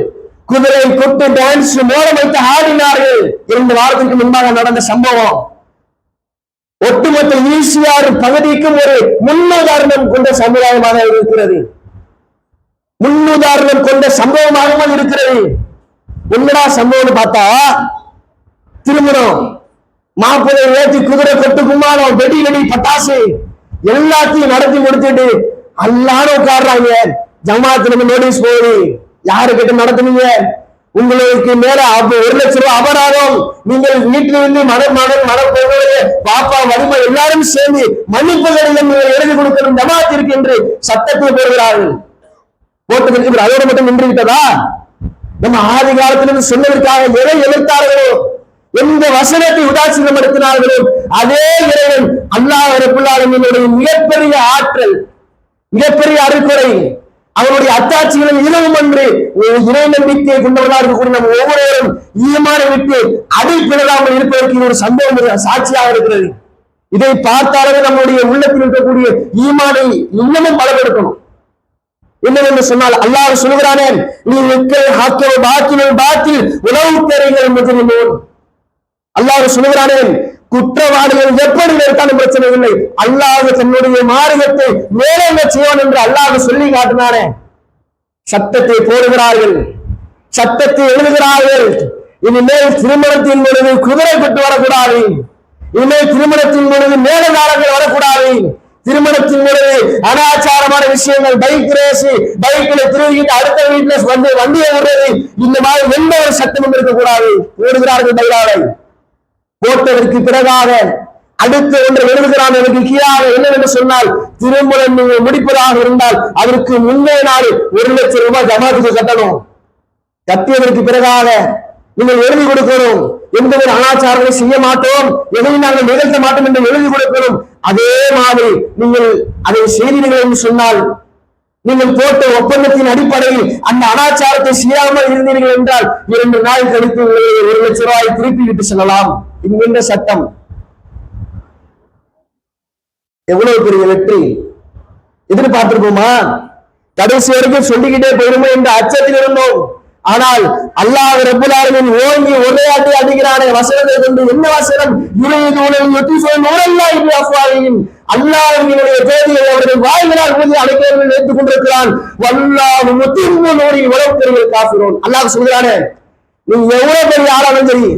[SPEAKER 1] குதிரை கொட்டு டான்ஸ் மோளம் வைத்து ஆடினார்கள். 2 வாரத்திற்கு முன்பாக நடந்த சம்பவம் ஒட்டுமொத்த ஈசிஆர் பகுதிக்கும் ஒரு முன்னுதாரணம் கொண்ட சமுதாயமாக இருக்கிறது. முன்னுதாரணம் கொண்ட சம்பவமாகவும் இருக்கிறது. என்னடா சம்பவம் பார்த்தா, திருமணம், மாப்பிள்ளை ஏற்றி குதிரை கொட்டு கும்மாளம் வெடி வெடி பட்டாசு எல்லாத்தையும் நடத்தி முடிச்சுட்டு எல்லாரும் உட்காடுறாங்க. ஜமாத்துல நோட்டீஸ் போகுது, யாரு கிட்ட நடத்துனீங்க, உங்களுக்கு மேல 1 லட்சம் ரூபாய் அபராதம், நீங்கள் வீட்டில் இருந்து பாப்பா வலிமை எல்லாரும் சேர்ந்து மன்னிப்பு கடிதம் எழுதி கொடுக்கணும் ஜமாத்திற்கு என்று சட்டத்தை போடுகிறார்கள். போட்டதற்கு அதோட மட்டும் நின்று விட்டதா? நம்ம ஆதி காலத்திலிருந்து சொன்னதற்காக எதை எதிர்த்தார்களோ, எந்த வசனத்தை உதாசீனப்படுத்தினார்களோ அதே இறைவன் அல்லாஹ் ரப்பல் ஆலமீனுடைய மிகப்பெரிய ஆற்றல், மிகப்பெரிய அருள்கொடை, அவருடைய அத்தாட்சிகளில் இரவும் அன்று இறை நம்பிக்கை கொண்டவர்களாக இருக்கக்கூடிய நம்ம ஒவ்வொருவரும் ஈமானை விட்டு அடிப்பிடாமல் இருப்பதற்கு ஒரு சம்பவம் சாட்சியாக இருக்கிறது. இதை பார்த்தாலே நம்முடைய உள்ளத்தில் இருக்கக்கூடிய ஈமானை இன்னமும் பலப்படுத்தணும். என்னவென்று சொன்னால் அல்லாஹ் சொல்கிறானே, நீ பாத்தில் உணவு பெறுங்கள் முதலில். அல்லாஹ் சொல்கிறானே, குற்றவாளிகள் எப்படி இருக்காலும் பிரச்சனை இல்லை, அல்லாஹ் தன்னுடைய மார்க்கத்தை மேலங்க செய்வான் என்று அல்லாஹ் சொல்லி காட்டினானே. சட்டத்தை போடுகிறார்கள், சட்டத்தை எழுதுகிறார்கள். இனிமேல் திருமணத்தின் பொழுது குதிரை பெற்று வரக்கூடாது, இனிமேல் திருமணத்தின் பொழுது மேலதாரங்கள் வரக்கூடாது, திருமணத்தின் பொழுது அனாச்சாரமான விஷயங்கள், பைக் ரேஸ், பைக்ல திருவிட்டு அடுத்த வீட்டுல வந்து வண்டியை விடுறது, இந்த மாதிரி எந்த ஒரு சட்டமும் இருக்கக்கூடாது. போடுகிறார்கள் பைராவை. போட்டதற்கு பிறகாக அடுத்த ஒன்றை எழுதுகிறான். எனக்கு கீழாக என்னவென்று சொன்னால், திருமணம் நீங்கள் முடிப்பதாக இருந்தால் அதற்கு முந்தைய நாள் 1 லட்சம் ரூபாய் ஜமாத்துக்கு கட்டணும். கட்டியதற்கு பிறகாக நீங்கள் எழுதி கொடுக்கணும், எந்த ஒரு அனாச்சாரங்களை செய்ய மாட்டோம், எதையும் நாங்கள் நிகழ்த்த மாட்டோம் என்று எழுதி கொடுக்கணும். அதே மாதிரி நீங்கள் அதை செய்தீர்கள் என்று சொன்னால், நீங்கள் போட்ட ஒப்பந்தத்தின் அடிப்படையில் அந்த அனாச்சாரத்தை செய்யாமல் இருந்தீர்கள் என்றால் 2 நாள் கழித்து 1 லட்சம் ரூபாய் திருப்பி விட்டு செல்லலாம் என்கின்ற சட்டம். எவ்வளவு பெரிய வெற்றி எதிர்பார்த்திருப்போமா? கடைசி வரைக்கும் சொல்லிக்கிட்டே போயிருமோ என்ற அச்சத்தில் இருந்தோம். ஆனால் அல்லாஹ் ரப்பல் ஆலமீன் ஓங்கி ஒரே அடி அடிக்கிறானே வசனத்தை கொண்டு. என்ன வசனம்? அல்லாஹ்வினுடைய ஜோதியை அவர்கள் வாய்களால் ஊதி அழைக்கிறவர்கள் ஏற்றுக் கொண்டிருக்கிறான். வல்லாஹு முத்திம்மு நூரில் வலவ் கரிஹல் காஃபிரூன். அல்லாஹ் சொல்கிறானே, நீ எவ்வளவு பெரிய ஆளாலும் சரி,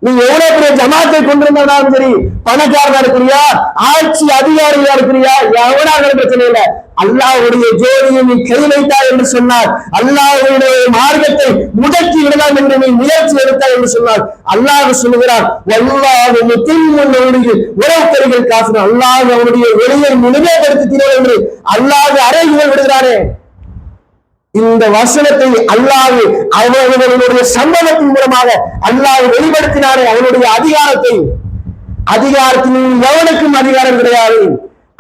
[SPEAKER 1] நீ எவ்வளவு பெரிய ஜமாத்தை கொண்டிருந்தாலும் சரி, பணக்காரனா இருக்கிறியா, ஆட்சி அதிகாரியா இருக்கிறியா, எவனாக பிரச்சனை இல்லை, அல்லாஹ்வுடைய ஜோதியை நீ கை வைத்தாய் என்று சொன்னார், அல்லாஹ்வுடைய மார்க்கத்தை முடக்கி விடலாம் என்று நீ முயற்சி எடுத்தாய் என்று சொன்னார். அல்லாஹ் சொல்லுகிறார், வல்லாஹு முத்திம்மு நூரில் வலவ் கரிஹல் காஃபிரூன். அல்லாஹ் அவருடைய ஒளியை முழுமைப்படுத்தினார் என்று அல்லாஹ் அறைகள் விடுகிறாரே. இந்த வசனத்தை அல்லாஹ் அவர்களுடைய சம்பவத்தின் மூலமாக அல்லாஹ் வெளிப்படுத்தினாரே அவனுடைய அதிகாரத்தை. அதிகாரத்தில் எவனுக்கும் அதிகாரம் கிடையாது,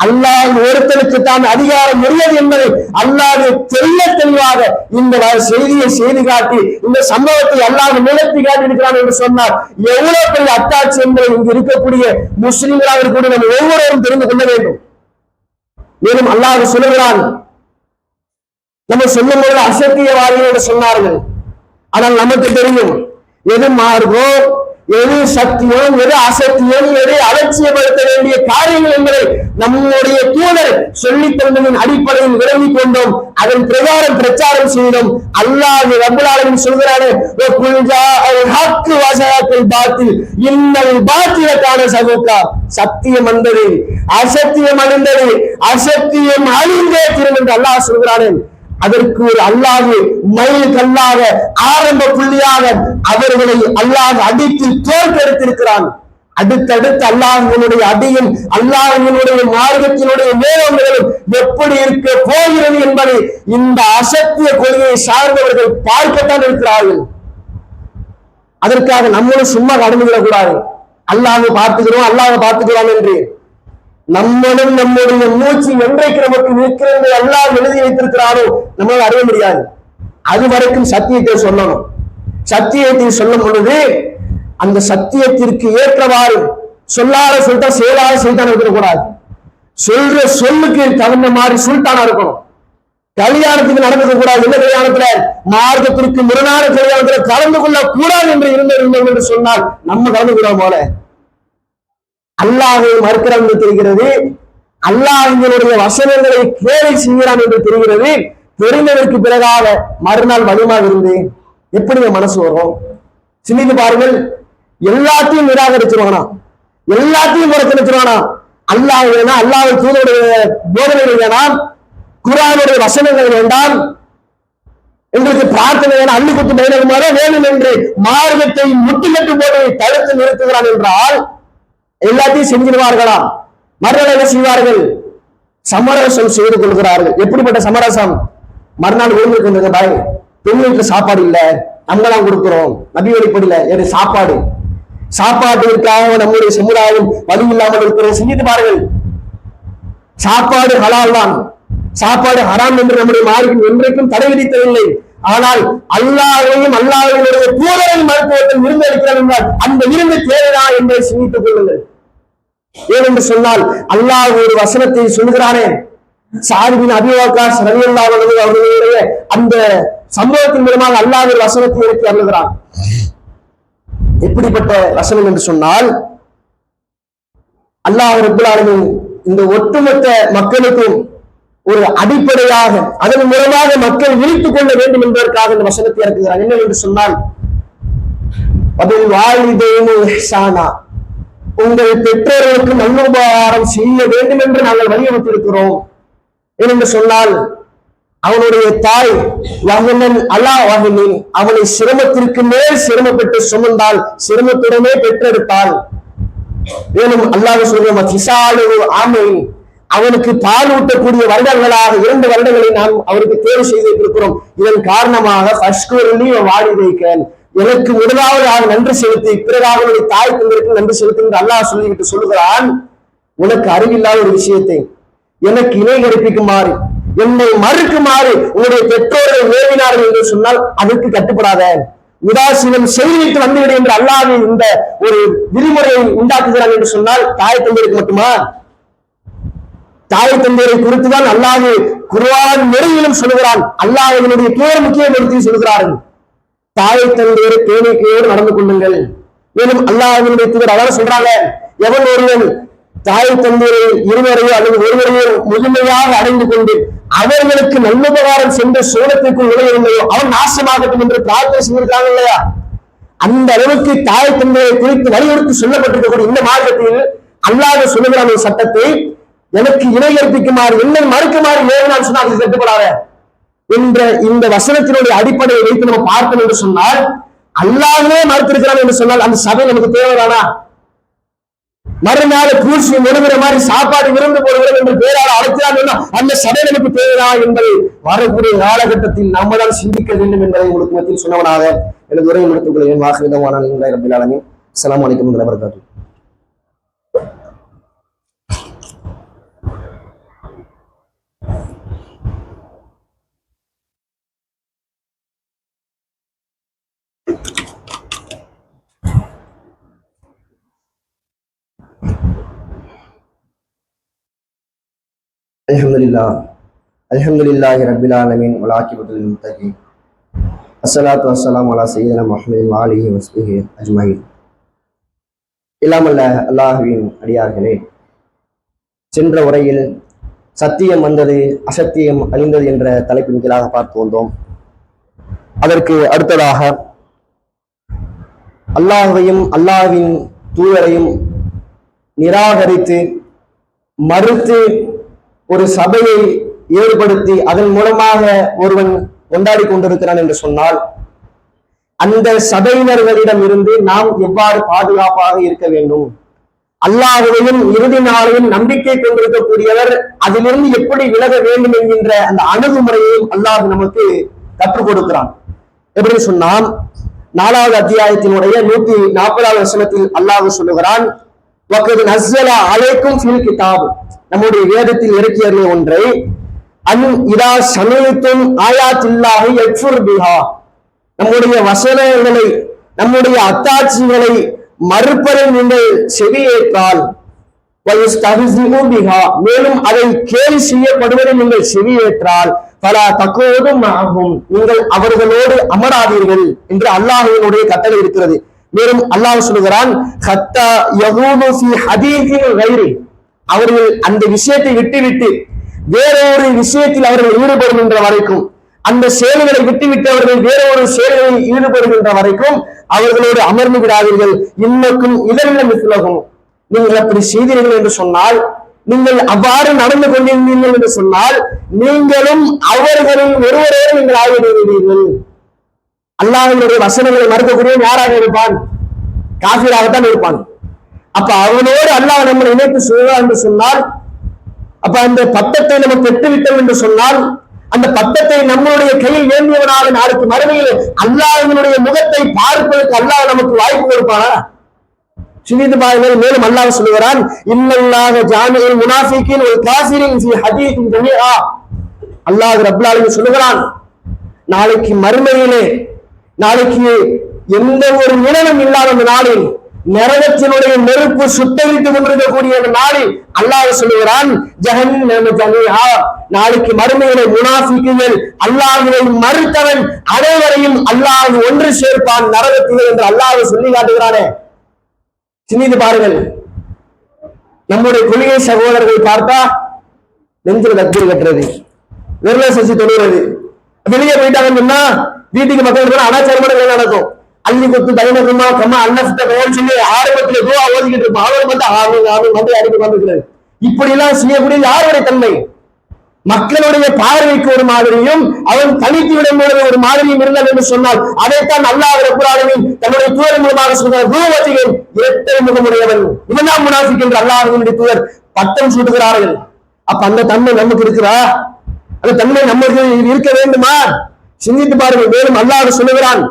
[SPEAKER 1] அல்லாஹ் ஒருத்தனுக்கு தான் அதிகாரம் உரியது என்பதை அல்லாஹ் தெளிவாக இந்த செய்தியை செய்து காட்டி இந்த சம்பவத்தை அல்லாஹ் நிலத்தி காட்டியிருக்கிறான் என்று சொன்னார். எவ்வளவு பெரிய அத்தாட்சி என்பதை இங்கு இருக்கக்கூடிய முஸ்லிம்களாக இருக்கக்கூடிய நம்ம ஒவ்வொருவரும் தெரிந்து கொள்ள வேண்டும். மேலும் அல்லாஹ் சொல்லுகிறான், நம்ம சொல்லும் பொழுது அசத்தியவாதிகள் என்று சொன்னார்கள். ஆனால் நமக்கு தெரியும் எது மார்க்கம், எது சத்தியம், எது அசத்தியம், எதை அலட்சியப்படுத்த வேண்டிய காரியங்கள் என்பதை நம்முடைய தூதர் சொல்லித் தந்ததின் அடிப்படையில் விளங்கிக் கொண்டோம். அதன் பிரகாரம் பிரச்சாரம் செய்தோம். அல்லாஹ் ரப்பல் ஆலமீன் சொல்கிறானே, சத்தியம் வந்தது, அசத்தியம் அழிந்தது, அசத்தியம் அழிந்தே தீரும் என்று அல்லாஹ் சொல்கிறானே. அதற்கு ஒரு அல்லாஹ் மைல் கல்லாக ஆரம்ப புள்ளியாக அவர்களை அல்லாஹ் அடித்து தோற்கடித்திருக்கிறான். அடுத்தடுத்து அல்லாஹ்வினுடைய அடியும் அல்லாஹ்வினுடைய மார்க்கத்தினுடைய மேலோங்குதலும் எப்படி இருக்க போகிறது என்பதை இந்த அசத்திய கொள்கையை சார்ந்தவர்கள் பார்க்கத்தான் இருக்கிறார்கள். அதற்காக நம்மளும் சும்மா கடந்து விடக்கூடாது. அல்லாஹ் பார்த்துக்கிறோம், அல்லாஹ் பார்த்துக்கிறோம் என்று நம்மளும் நம்முடைய மூச்சு என்றைக்கு நமக்கு நிற்கிறது அல்லாஹ் எழுதி வைத்திருக்கிறாரோ நம்மளால் அறிய முடியாது. அது வரைக்கும் சத்தியத்தை சொல்லணும். சத்தியத்தை சொல்லும் பொழுது அந்த சத்தியத்திற்கு ஏற்றவாறு சொல்லாத சொல்லிட்டா செயலாத செய்தான் இருக்கக்கூடாது. சொல்ற சொல்லுக்கு தகுந்த மாதிரி சுல்தானா இருக்கணும். கல்யாணத்துக்கு நடந்துக்க கூடாது. இந்த கல்யாணத்துல மார்க்கத்திற்கு முரணான கல்யாணத்துல கலந்து கொள்ள கூடாது என்று இருந்தோம் என்று சொன்னால் நம்ம கலந்து கொள்ள போல அல்லாஹை மறுக்கிறான் என்று தெரிகிறது. அல்லாஹ்வினுடைய வசனங்களை கேலி செய்கிறான் என்று தெரிகிறது. தெரிந்ததற்கு பிறகாக மறுநாள் வலிமாக இருந்து எப்படி மனசு வரும்? சிந்தித்து பாருங்கள். எல்லாத்தையும் நிராகரிச்சிருவானா, எல்லாத்தையும் புறக்கணிச்சிருவானா. அல்லாஹ் வேணா, அல்லாஹ் தூதருடைய போதனைகள் வேணாம், குர்ஆனுடைய வசனங்கள் வேண்டாம், எங்களுக்கு பிரார்த்தனை வேணும், அள்ளி குத்து பயிரகுமார வேணும் என்று மார்க்கத்தை முட்டுக்கட்டு போட்டு தடுத்து நிறுத்துகிறான் என்றால் எல்லாத்தையும் செஞ்சிருவார்களா? மறுநாள் என்ன செய்வார்கள்? சமரசம் செய்து கொள்கிறார்கள். எப்படிப்பட்ட சமரசம்? மறுநாள் விருந்துக்கு வந்தது பாய், பெண்களுக்கு சாப்பாடு இல்ல, நம்மளாம் கொடுக்கிறோம், நபி வழிபடல, எது சாப்பாடு, சாப்பாட்டிற்காக நம்முடைய சமுதாயம் வழி இல்லாமல் இருக்கிறது. சிந்தித்து பாருங்கள். சாப்பாடு ஹலால் தான், சாப்பாடு ஹராம் என்று நம்முடைய மார்க்கம் என்றைக்கும் தடை விதித்ததில்லை. ஆனால் அல்லாஹ்வையும் அல்லாஹ்வினுடைய தூதரின் மருத்துவத்தில் விருந்து அளிக்கிறார் என்றால் அந்த விருந்து தேவையா என்பதை சிந்தித்துக் கொள்ளுங்கள். ஏனென்று சொன்னால் அல்லாஹ் ஒரு வசனத்தை சொல்கிறானே, சாத் பின் அபீ வக்காஸ் ரலியல்லாஹு அன்ஹு அவர்களுடைய அந்த சம்பவத்தின் மூலமாக அல்லாஹ் ஒரு வசனத்தை இறக்கி அருளுகிறான். எப்படிப்பட்ட வசனம் என்று சொன்னால், அல்லாஹ் ரப்பல் ஆலமீன் இந்த ஒட்டுமொத்த மக்களுக்கும் ஒரு அடிப்படையாக அதன் மூலமாக மக்கள் விழித்துக் கொள்ள வேண்டும் என்பதற்காக இந்த வசனத்தை இறக்குகிறார். என்ன என்று சொன்னால், அதில் வாலிதைனு இஹ்சானா, உங்கள் பெற்றோர்களுக்கு நல்லுபகாரம் செய்ய வேண்டும் என்று நாங்கள் வலியுறுத்தியிருக்கிறோம். ஏனென்று சொன்னால், அவனுடைய தாய் வகனன் அல்லா வகனின், அவனை சிரமத்திற்கு மேல் சிரமப்பட்டு சுமந்தால், சிரமத்துடனே பெற்றெடுத்தால், மேலும் அல்லாஹ் சொல்லுவோம் ஆமை, அவனுக்கு பால் ஊட்டக்கூடிய வருடங்களாக 2 வருடங்களை நாம் அவருக்கு தேர்வு செய்து வைத்திருக்கிறோம். இதன் காரணமாக வாடிதைக்க, எனக்கு முதலாவது நன்றி செலுத்தி பிறகாக அவனுடைய தாய் தந்தருக்கு நன்றி செலுத்தி என்று அல்லாஹ் சொல்லிவிட்டு சொல்லுகிறான், உனக்கு அறிவில்லாத ஒரு விஷயத்தை எனக்கு இணை கற்பிக்குமாறு, என்னை மறுக்குமாறு உன்னுடைய பெற்றோர்கள் ஏவினார்கள் என்று சொன்னால் அதற்கு கட்டுப்படாத, உதாசீனம் செய்திட்டு வந்துவிடு என்று அல்லாஹ் இந்த ஒரு விதிமுறையை உண்டாக்குகிறான் என்று சொன்னால் தாய் தந்தருக்கு மட்டுமா? தாய் தந்தையரை குறித்துதான் அல்லாஹ் குர்ஆன் நெறியிலும் சொல்லுகிறான். அல்லாஹ் இதனுடைய தூதர் முக்கியப்படுத்தி சொல்கிறார்கள், தாய் தந்தையரை பேணிக்கையோடு நடந்து கொள்ளுங்கள். மேலும் அல்லாஹ்வினுடைய தூதர் அதாவது சொல்றாங்க, எவன் ஒருவன் தாய் தந்தையரை இருவரையோ அல்லது ஒருவரையோ முழுமையாக அடைந்து கொண்டு அவர்களுக்கு நல்லுபகாரம் சென்ற சோழத்திற்குள் நுழையவில்லையோ அவன் நாசமாகட்டும் என்று பிரார்த்தனை செஞ்சிருக்காங்க இல்லையா? அந்த அளவுக்கு தாய் தந்தையை குறித்து வலியுறுத்தி சொல்லப்பட்டிருக்கக்கூடிய இந்த மார்க்கத்தில் அல்லாஹ் சொல்லுகிறான் ஒரு சட்டத்தை, எனக்கு இணை கற்பிக்குமாறு என்னை மறுக்குமாறு ஏன் சொன்னால் அது கட்டுப்படாத என்ற இந்த வசனத்தினுடைய அடிப்படையை வைத்து நம்ம பார்க்கணும் என்று சொன்னால், அல்லாஹ்வே மறுத்திருக்கிறான் என்று சொன்னால் அந்த சபை நமக்கு தேவைதானா? மறுநாள் பூசி முழுகிற மாதிரி சாப்பாடு விருந்து போடுகிறோம் என்று பேரால் அழைக்கிறான், அந்த சபை நமக்கு தேவையா என்பதை வரக்கூடிய காலகட்டத்தில் நம்ம தான் சிந்திக்க வேண்டும் என்பதை உங்களுக்கு மத்தியில் சொன்னவனாக எனது உரையை முடித்துக் கொள்கிறேன். வாஹிதவான ரப்பில் ஆலமீன். அஸ்ஸலாமு அலைக்கும் வரஹ்மத்துல்லாஹி வபரகாத்துஹு. அல்ஹம்துலில்லாஹி ரப்பில் ஆலமீன் வல் ஆகிபத்துல் லில் முத்தகீன். அஸ்ஸலாத்து வஸ்ஸலாமு அலா சய்யிதினா முஹம்மதின் வ ஆலிஹி வஸஹ்பிஹி அஜ்மஈன். இல்லாமல்ல அல்லாஹ்வின் அடியார்களே, சென்ற உரையில் சத்தியம் வந்தது அசத்தியம் அழிந்தது என்ற தலைப்பின் கீழாக பார்த்து வந்தோம். அதற்கு அடுத்ததாக அல்லாஹ்வையும் அல்லாஹ்வின் தூதரையும் நிராகரித்து மறுத்து ஒரு சபையை ஏற்படுத்தி அதன் மூலமாக ஒருவன் கொண்டாடி கொண்டிருக்கிறான் என்று சொன்னால், அந்த சபையினர்களிடம் இருந்து நாம் எவ்வாறு பாதுகாப்பாக இருக்க வேண்டும், அல்லாஹ்வையும் இறுதி நாளையும் நம்பிக்கை கொண்டிருக்கக்கூடியவர் அதிலிருந்து எப்படி விலக வேண்டும் என்கின்ற அந்த அணுகுமுறையையும் அல்லாஹ் நமக்கு கற்றுக் கொடுக்கிறான். எப்படி சொன்னால், 4வது அத்தியாயத்தினுடைய 140வது வசனத்தில் அல்லாஹ் சொல்லுகிறான், வக்கது நஸ்ஸல அலைக்கும் ஃபில் கிதாப், நம்முடைய வேதத்தில் இறக்கியது ஒன்றை அன் இதா சமயத்தும் ஆயாத்தில்லாஹி யக்ஃபுர் பிஹா, நம்முடைய வசனங்களை நம்முடைய அத்தாட்சிகளை மறுப்பதை நீங்கள் செவியேற்றால், மேலும் அதை கேலி செய்யப்படுவதை நீங்கள் செவியேற்றால், பல தக்குவதும் ஆகும், நீங்கள் அவர்களோடு அமராதீர்கள் என்று அல்லாஹ்வினுடைய கட்டளை இருக்கிறது. மேலும் அல்லாஹ் சொல்கிறான், அவர்கள் அந்த விஷயத்தை விட்டுவிட்டு வேறொரு விஷயத்தில் அவர்கள் ஈடுபடுகின்ற வரைக்கும், அந்த செயல்களை விட்டுவிட்டு அவர்கள் வேறொரு செயல்களில் ஈடுபடுகின்ற வரைக்கும் அவர்களோடு அமர்ந்து விடாதீர்கள். இன்னக்கும் இதெல்லாம் மிஸ்லகும், நீங்கள் அப்படி செய்தீர்கள் என்று சொன்னால், நீங்கள் அவ்வாறு நடந்து கொண்டிருந்தீர்கள் என்று சொன்னால், நீங்களும் அவர்களில் ஒருவரோடு நீங்கள் ஆகிவிடுவீர்கள். அல்லாஹ்வினுடைய வசனங்களை மறுக்கக்கூடிய யாராக இருப்பான்? காஃபிராகத்தான் இருப்பான். அப்ப அவனோடு அல்லாஹ் நம்மை இணைத்து சொல்வான் என்று சொன்னால், அப்ப அந்த பட்டத்தை நம்ம பெற்றுவிட்டோம் என்று சொன்னால், அந்த பட்டத்தை நம்மளுடைய கையில் ஏந்தியவனாக நாளைக்கு மறுமையில் அல்லாஹ்வினுடைய முகத்தை பார்ப்பதற்கு அல்லாஹ் நமக்கு வாய்ப்பு கொடுப்பானா? சிந்தித்து பாருங்கள். மேலும் அல்லாஹ் சொல்லுகிறான், இன்னல்லாஹ ஜாமிஉல் முனாஃபிகீன் வல் காஃபிரீன் ஃபீ ஹதீஸின் ஜமீஆ, அல்லாஹ் ரப்பல் ஆலமீன் சொல்லுகிறான், நாளைக்கு மறுமையிலே, நாளைக்கு எந்த ஒரு நிழலும் இல்லாத அந்த நாளில், நரகத்தினுடைய நெருப்பு சுட்டரித்து கொண்டிருக்கக்கூடிய அந்த நாளில் அல்லாஹ் சொல்லுகிறான், ஜஹன்னம ஜமீஆ, நாளைக்கு மறுமையிலே முனாஃபிக்குகள், அல்லாஹ்வை மறுத்தவன் அனைவரையும் அல்லாஹ் ஒன்று சேர்ப்பான் நரகத்திலே என்று அல்லாஹ் சொல்லி காட்டுகிறானே. சிந்தித்து பாருங்கள். நம்முடைய கொள்கை சகோதரர்களை பார்த்தா நெஞ்சில் தக்பீர் கட்டுறது, விரல சசி தொழுகிறது, வெளியே போயிட்டாங்கன்னா வீட்டுக்கு மக்கள் அனாச்சாரமான வேலை நடக்கும். அள்ளி கொத்து தைனகுமா கம்மா அன்னஸ்த வேலை சொல்லி ஆரம்பத்திலே துவா ஓதிக்கிட்டு இருப்போம். அவர் வந்து ஆமீன் மண்டை அடிக்க வந்துக்கிறது. இப்படி எல்லாம் செய்யக்கூடிய யாருடைய தன்மை? மக்களுடைய பார்வைக்கு ஒரு மாதிரியும் அவன் தனித்து விடும் பொழுது ஒரு மாதிரியும் இருந்தால் என்று சொன்னால், அதைத்தான் அல்லாஹ் ரப்பல் ஆலமீன் தன்னுடைய தூதர் மூலமாக சொல்கிறார், ரூவத்தின் இரட்டை முகமுடையவன், இவன் தான் முனாஃபிக் என்று அல்லாஹ்வினுடைய தூதர் பட்டம் சூட்டுகிறார்கள். அப்ப அந்த தன்மை நமக்கு இருக்கிறா? அந்த தன்மை நமக்கு இருக்க வேண்டுமா? சிந்தித்து பாருங்கள். மேலும் அல்லாஹ் சொல்லுகிறான்,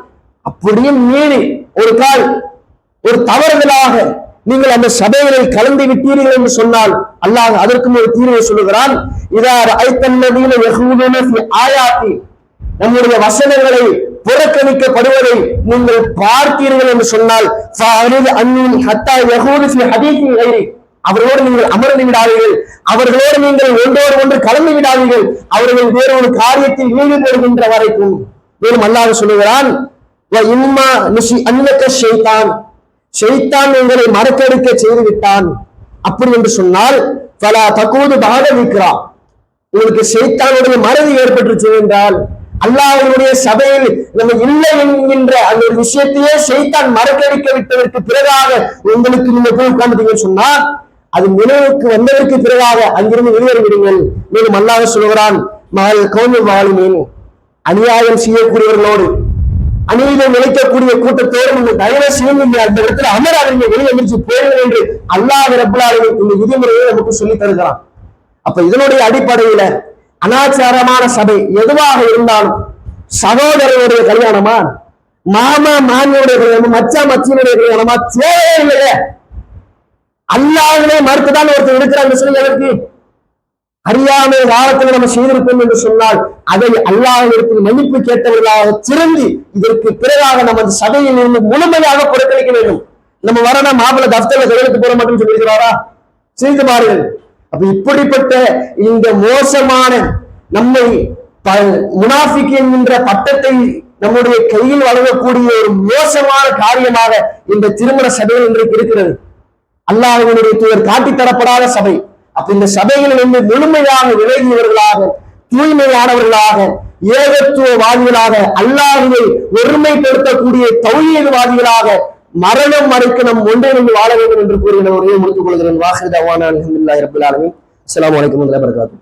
[SPEAKER 1] அப்படியும் மீறி ஒரு கால் ஒரு தவறுதலாக நீங்கள் அந்த சபைகளை கலந்து விட்டீர்கள் என்று சொன்னால் அல்லாஹ் அதற்கும் ஒரு தீர்வை சொல்லுகிறான். நம்முடைய வசனங்களை புறக்கணிக்கப்படுவதை நீங்கள் பார்த்தீர்கள் என்று சொன்னால், அவர்களோடு நீங்கள் அமர்ந்து விடாதீர்கள், அவர்களோடு நீங்கள் ஒன்றோடு ஒன்று கலந்து விடாதீர்கள், அவர்கள் வேறு ஒரு காரியத்தில் ஈடுபடுகின்ற வரைக்கும். மேலும் அல்லாஹ் சொல்லுகிறான், ஷைத்தான் உங்களை மறக்கடிக்க செய்து விட்டான். அப்படி என்று சொன்னால் பல தக்கூது பாக வைக்கிறா, உங்களுக்கு ஷைத்தானுடைய மறதி ஏற்பட்டுச்சு என்றால், அல்லாஹ்வுடைய சபையில் நம்ம இல்லை என்கின்ற அந்த ஒரு விஷயத்தையே ஷைத்தான் மறக்கடிக்க விட்டதற்கு பிறகாக உங்களுக்கு நீங்க போய் உட்கார்ந்துட்டீங்கன்னு சொன்னா, அது நினைவுக்கு வந்ததற்கு பிறகாக அங்கிருந்து வெளியேறிவிடுங்கள். மேலும் அல்லாஹ் சொல்கிறான், மகள் கௌமி வாழுமேன், அநியாயம் செய்யக்கூடியவர்களோடு அநீதம் நினைக்கக்கூடிய கூட்டத்தோடு நீங்கள் தயவு செய்யுங்க, அந்த இடத்துல அமராதீங்க, வெளியே எந்திரிச்சு போயிருங்கள் என்று அல்லாஹ் ரப்பல் ஆலமீன் இந்த விதிமுறையை நமக்கு சொல்லி தருகிறான். அப்ப இதனுடைய அடிப்படையில அனாச்சாரமான சபை எதுவாக இருந்தாலும், சகோதரனுடைய கல்யாணமா, மாமா மாமியுடைய கல்யாணமா, மச்சா மச்சியினுடைய கல்யாணமா, தேவையில்லையே. அல்லாஹ்வே மறுத்துதான் ஒருத்தர் இருக்கிறாங்க சொல்லி எதற்கு? அறியாமை காலத்தில் நம்ம செய்திருப்போம் என்று சொன்னால் அதை அல்லாஹ்விடத்தில் மன்னிப்பு கேட்டவர்களாக திருந்தி இதற்கு பிறகாக நம்ம அந்த சபையில் இருந்து முழுமையாக புறக்கணிக்க வேண்டும். நம்ம வரணும் மாப்பிள்ள தஃப்தர்ல கையெழுத்து போட மாட்டோம்னு சொல்லியிருக்கிறாரா? செய்து பாருங்கள். அப்ப இப்படிப்பட்ட இந்த மோசமான நம்மை முனாஃபிக் என்கின்ற பட்டத்தை நம்முடைய கையில் வழங்கக்கூடிய ஒரு மோசமான காரியமாக இந்த திருமண சபையில் இன்றைக்கு இருக்கிறது. அல்லாஹ்வினுடைய தூதர் காட்டித்தரப்படாத சபை. அப்ப இந்த சபைகளில் இருந்து முழுமையாக விலகியவர்களாக, தூய்மையானவர்களாக, ஏகத்துவவாதிகளாக, அல்லாஹ்வை ஒருமைப்படுத்தக்கூடிய தௌஹீத்வாதிகளாக மரணம் வரைக்கும் நம் ஒன்றிணைந்து வாழ வேண்டும் என்று கூறுகிற உரையை முடித்துக் கொள்கிறேன். வாஹிர் தவானா அல்ஹம்துலில்லாஹி ரப்பில் ஆலமீன். அஸ்ஸலாமு அலைக்கும் வரஹ்மத்துல்லாஹி வபரகாத்துஹு.